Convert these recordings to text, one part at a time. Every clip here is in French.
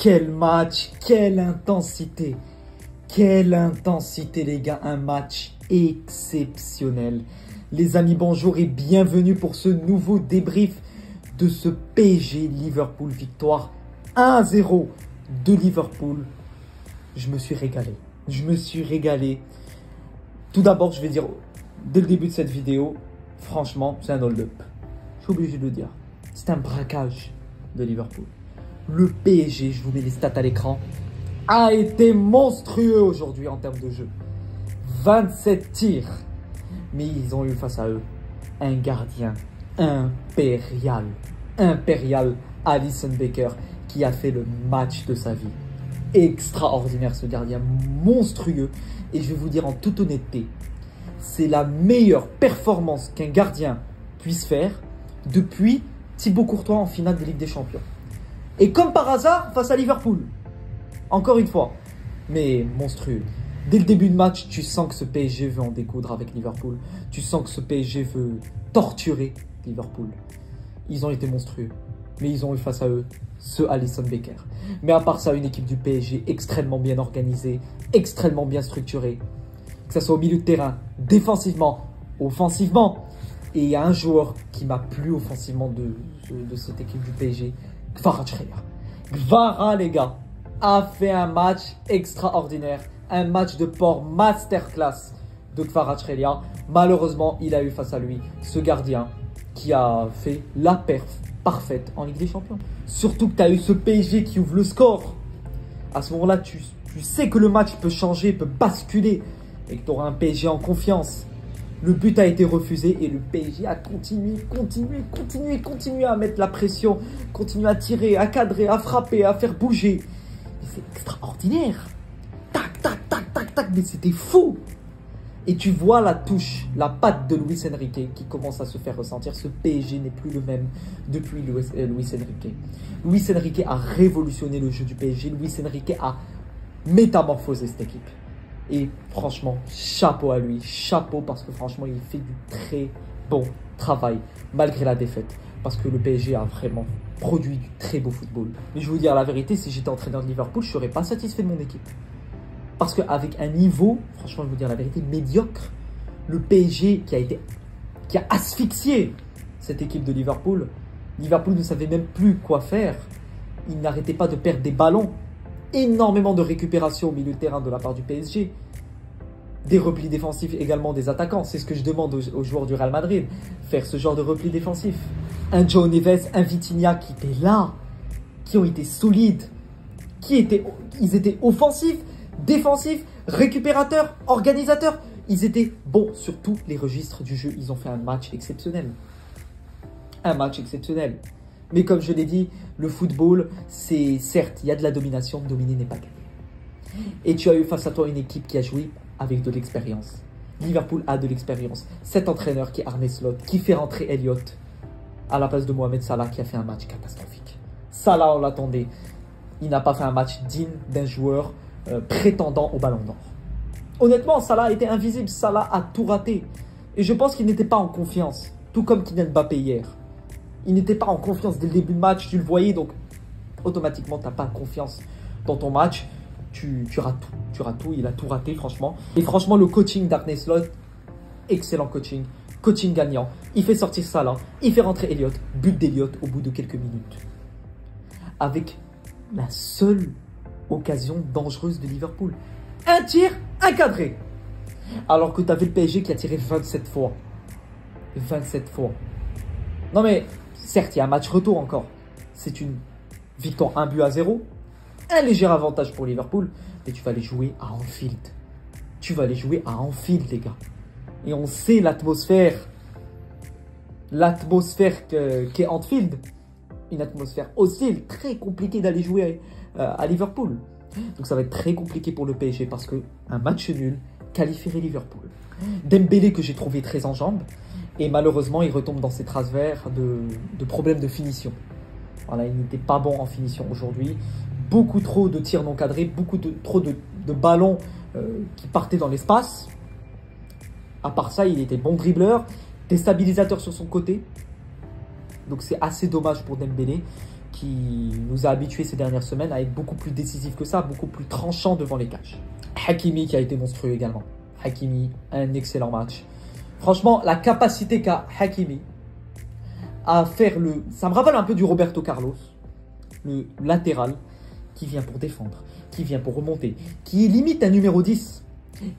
quel match, quelle intensité. Quelle intensité les gars, un match exceptionnel. Les amis, bonjour et bienvenue pour ce nouveau débrief de ce PSG Liverpool. Victoire 1-0 de Liverpool. Je me suis régalé. Tout d'abord, je vais dire, dès le début de cette vidéo, franchement, c'est un hold-up. Je suis obligé de le dire. C'est un braquage de Liverpool. Le PSG, je vous mets les stats à l'écran, a été monstrueux aujourd'hui en termes de jeu. 27 tirs. Mais ils ont eu face à eux un gardien impérial. Alisson Becker, qui a fait le match de sa vie. Extraordinaire ce gardien, monstrueux. Et je vais vous dire en toute honnêteté, c'est la meilleure performance qu'un gardien puisse faire depuis Thibaut Courtois en finale de Ligue des Champions. Et comme par hasard, face à Liverpool. Encore une fois. Mais monstrueux. Dès le début de match, tu sens que ce PSG veut en découdre avec Liverpool. Tu sens que ce PSG veut torturer Liverpool. Ils ont été monstrueux. Mais ils ont eu face à eux ce Alisson Becker. Mais à part ça, une équipe du PSG extrêmement bien organisée, extrêmement bien structurée. Que ce soit au milieu de terrain, défensivement, offensivement. Et il y a un joueur qui m'a plu offensivement de cette équipe du PSG. Kvaratskhelia. Kvara, les gars, a fait un match extraordinaire. Un match de port masterclass de Kvaratskhelia. Malheureusement, il a eu face à lui ce gardien qui a fait la perf parfaite en Ligue des Champions. Surtout que tu as eu ce PSG qui ouvre le score. À ce moment-là, tu sais que le match peut changer, peut basculer et que tu auras un PSG en confiance. Le but a été refusé et le PSG a continué à mettre la pression, continué à tirer, à cadrer, à frapper, à faire bouger. C'est extraordinaire. Tac, mais c'était fou. Et tu vois la touche, la patte de Luis Enrique qui commence à se faire ressentir. Ce PSG n'est plus le même depuis Luis Enrique. Luis Enrique a révolutionné le jeu du PSG. Luis Enrique a métamorphosé cette équipe. Et franchement, chapeau à lui. Chapeau parce que franchement, il fait du très bon travail malgré la défaite. Parce que le PSG a vraiment produit du très beau football. Mais je vais vous dire la vérité, si j'étais entraîneur de Liverpool, je ne serais pas satisfait de mon équipe. Parce qu'avec un niveau, franchement, je vais vous dire la vérité, médiocre, le PSG qui a asphyxié cette équipe de Liverpool, Liverpool ne savait même plus quoi faire. Il n'arrêtait pas de perdre des ballons. Énormément de récupération au milieu de terrain de la part du PSG. Des replis défensifs également des attaquants. C'est ce que je demande aux joueurs du Real Madrid. Faire ce genre de repli défensif. Un João Neves, un Vitinha qui étaient là. Qui ont été solides. Ils étaient offensifs, défensifs, récupérateurs, organisateurs. Ils étaient bons sur tous les registres du jeu. Ils ont fait un match exceptionnel. Un match exceptionnel. Mais comme je l'ai dit, le football, c'est certes, il y a de la domination, dominer n'est pas gagner. Et tu as eu face à toi une équipe qui a joué avec de l'expérience. Liverpool a de l'expérience. Cet entraîneur qui est Arne Slot, qui fait rentrer Elliott à la place de Mohamed Salah, qui a fait un match catastrophique. Salah, on l'attendait. Il n'a pas fait un match digne d'un joueur prétendant au Ballon d'Or. Honnêtement, Salah était invisible. Salah a tout raté. Et je pense qu'il n'était pas en confiance. Tout comme Kylian Mbappé hier. Il n'était pas en confiance dès le début de match, tu le voyais, donc automatiquement, tu n'as pas confiance dans ton match. Tu rates tout, il a tout raté, franchement. Et franchement, le coaching d'Arne Slot, excellent coaching, coaching gagnant. Il fait sortir Salah, il fait rentrer Elliott, but d'Elliott au bout de quelques minutes. Avec la seule occasion dangereuse de Liverpool. Un tir, un cadré. Alors que tu avais le PSG qui a tiré 27 fois. 27 fois. Non mais... certes, il y a un match retour encore. C'est une victoire 1-0. Un léger avantage pour Liverpool. Mais tu vas aller jouer à Anfield. Tu vas aller jouer à Anfield, les gars. Et on sait l'atmosphère. L'atmosphère qu'est Anfield. Une atmosphère hostile. Très compliquée d'aller jouer à Liverpool. Donc ça va être très compliqué pour le PSG. Parce qu'un match nul qualifierait Liverpool. Dembélé que j'ai trouvé très en jambes. Et malheureusement, il retombe dans ses travers de problèmes de finition. Voilà, il n'était pas bon en finition aujourd'hui. Beaucoup trop de tirs non cadrés, trop de ballons qui partaient dans l'espace. À part ça, il était bon dribbleur, déstabilisateur sur son côté. Donc c'est assez dommage pour Dembélé, qui nous a habitués ces dernières semaines à être beaucoup plus décisif que ça, beaucoup plus tranchant devant les cages. Hakimi qui a été monstrueux également. Hakimi, un excellent match. Franchement, la capacité qu'a Hakimi à faire le... Ça me rappelle un peu du Roberto Carlos, le latéral, qui vient pour défendre, qui vient pour remonter, qui est limite un numéro 10,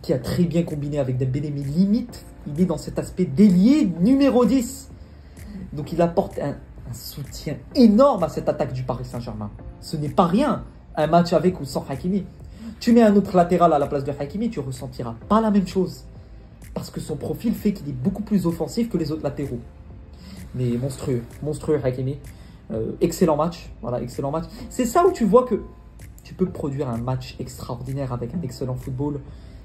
qui a très bien combiné avec Dembélé, mais limite, il est dans cet aspect d'ailier numéro 10. Donc il apporte un soutien énorme à cette attaque du Paris Saint-Germain. Ce n'est pas rien, un match avec ou sans Hakimi. Tu mets un autre latéral à la place de Hakimi, tu ne ressentiras pas la même chose. Parce que son profil fait qu'il est beaucoup plus offensif que les autres latéraux. Mais monstrueux, monstrueux Hakimi. Excellent match, voilà, excellent match. C'est ça où tu vois que tu peux produire un match extraordinaire avec un excellent football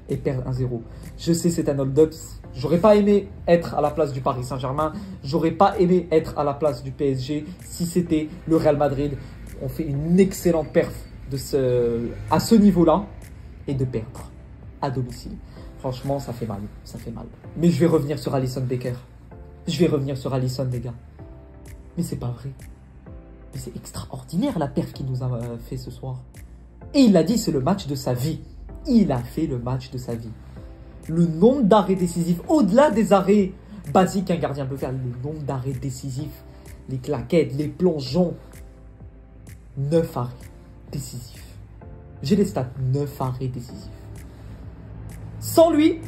et perdre 1-0. Je sais, c'est un hold-up. J'aurais pas aimé être à la place du Paris Saint-Germain. J'aurais pas aimé être à la place du PSG si c'était le Real Madrid. On fait une excellente perf à ce niveau-là et de perdre à domicile. Franchement, ça fait mal, ça fait mal. Mais je vais revenir sur Alisson Becker. Je vais revenir sur Alisson, les gars. Mais c'est pas vrai. Mais c'est extraordinaire la perf qu'il nous a fait ce soir. Et il l'a dit, c'est le match de sa vie. Il a fait le match de sa vie. Le nombre d'arrêts décisifs, au-delà des arrêts basiques qu'un gardien peut faire, le nombre d'arrêts décisifs, les claquettes, les plongeons. 9 arrêts décisifs. J'ai les stats, 9 arrêts décisifs. Sans lui,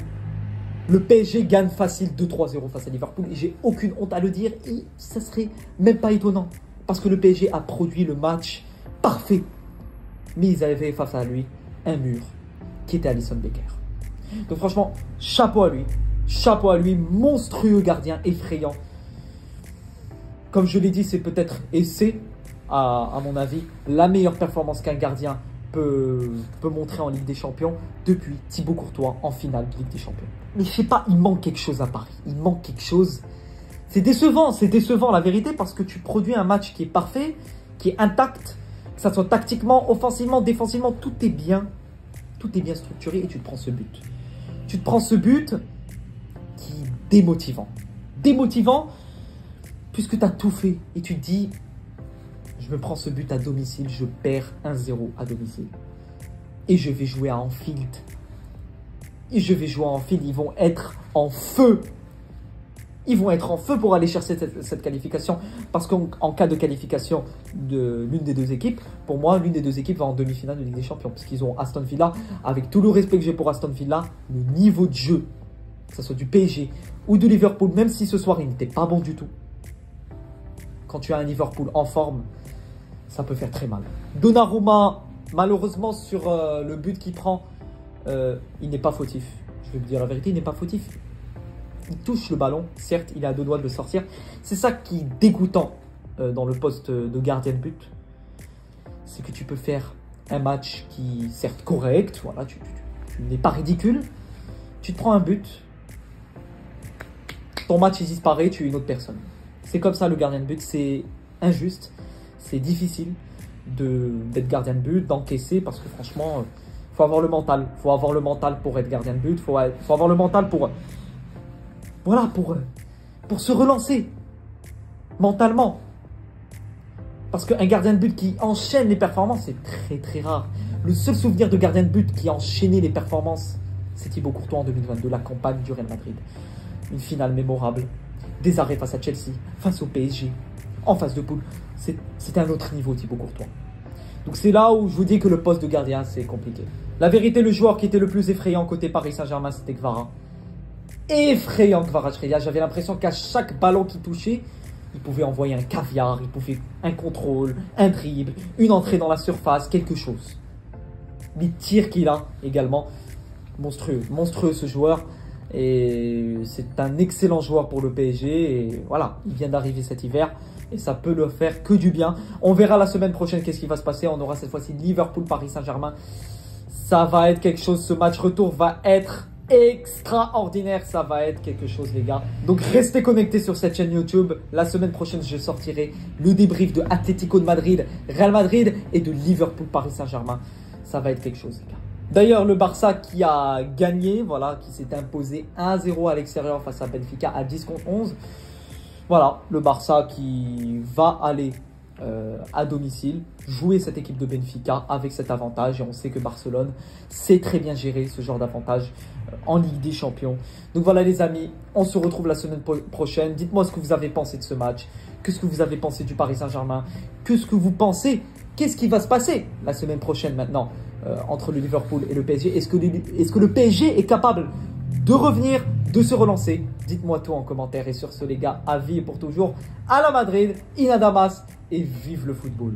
le PSG gagne facile 2-3-0 face à Liverpool. Et j'ai aucune honte à le dire. Et ça serait même pas étonnant. Parce que le PSG a produit le match parfait. Mais ils avaient face à lui un mur qui était Alisson Becker. Donc franchement, chapeau à lui. Chapeau à lui. Monstrueux gardien, effrayant. Comme je l'ai dit, c'est peut-être, et c'est, à mon avis, la meilleure performance qu'un gardien peut montrer en Ligue des Champions depuis Thibaut Courtois en finale de Ligue des Champions. Mais je sais pas, il manque quelque chose à Paris. Il manque quelque chose. C'est décevant la vérité parce que tu produis un match qui est parfait, qui est intact, que ça soit tactiquement, offensivement, défensivement, tout est bien structuré et tu te prends ce but. Tu te prends ce but qui est démotivant. Démotivant puisque tu as tout fait et tu te dis, je me prends ce but à domicile, je perds 1-0 à domicile. Et je vais jouer à Anfield. Ils vont être en feu. Ils vont être en feu pour aller chercher cette qualification. Parce qu'en cas de qualification de l'une des deux équipes, pour moi, l'une des deux équipes va en demi-finale de Ligue des Champions. Parce qu'ils ont Aston Villa. Avec tout le respect que j'ai pour Aston Villa, le niveau de jeu, que ce soit du PSG ou de Liverpool, même si ce soir, il n'était pas bon du tout. Quand tu as un Liverpool en forme, ça peut faire très mal. Donnarumma, malheureusement, sur le but qu'il prend, il n'est pas fautif. Je vais vous dire la vérité, il n'est pas fautif. Il touche le ballon, certes, il est à 2 doigts de le sortir. C'est ça qui est dégoûtant dans le poste de gardien de but. C'est que tu peux faire un match qui, certes, correct, voilà, tu n'es pas ridicule. Tu te prends un but, ton match il disparaît, tu es une autre personne. C'est comme ça le gardien de but, c'est injuste, c'est difficile d'être gardien de but, d'encaisser, parce que franchement, il faut avoir le mental. Il faut avoir le mental pour être gardien de but, il faut avoir le mental pour... Voilà, pour se relancer mentalement. Parce qu'un gardien de but qui enchaîne les performances, c'est très très rare. Le seul souvenir de gardien de but qui a enchaîné les performances, c'est Thibaut Courtois en 2022, la campagne du Real Madrid. Une finale mémorable, des arrêts face à Chelsea, face au PSG, en phase de poule. C'était un autre niveau Thibaut Courtois. Donc c'est là où je vous dis que le poste de gardien, c'est compliqué. La vérité, le joueur qui était le plus effrayant côté Paris Saint-Germain, c'était Kvara. Effrayant Kvaratskhelia. J'avais l'impression qu'à chaque ballon qu'il touchait, il pouvait envoyer un caviar, il pouvait un contrôle, un dribble, une entrée dans la surface, quelque chose. Les tirs qu'il a également, monstrueux. Monstrueux ce joueur. Et c'est un excellent joueur pour le PSG. Et voilà, il vient d'arriver cet hiver. Et ça peut le faire que du bien. On verra la semaine prochaine qu'est-ce qui va se passer. On aura cette fois-ci Liverpool-Paris Saint-Germain. Ça va être quelque chose. Ce match retour va être extraordinaire, ça va être quelque chose les gars. Donc restez connectés sur cette chaîne YouTube. La semaine prochaine je sortirai le débrief de Atlético de Madrid, Real Madrid et de Liverpool Paris Saint-Germain. Ça va être quelque chose les gars. D'ailleurs le Barça qui a gagné, voilà, qui s'est imposé 1-0 à l'extérieur face à Benfica à 10 contre 11. Voilà, le Barça qui va aller à domicile, jouer cette équipe de Benfica avec cet avantage. Et on sait que Barcelone sait très bien gérer ce genre d'avantage en Ligue des Champions. Donc voilà les amis, on se retrouve la semaine prochaine. Dites-moi ce que vous avez pensé de ce match. Qu'est-ce que vous avez pensé du Paris Saint-Germain? Qu'est-ce que vous pensez? Qu'est-ce qui va se passer la semaine prochaine maintenant entre le Liverpool et le PSG? Est-ce que le PSG est capable de revenir, de se relancer? Dites-moi tout en commentaire. Et sur ce les gars, à vie et pour toujours, à la Madrid, in Adamas, et vive le football.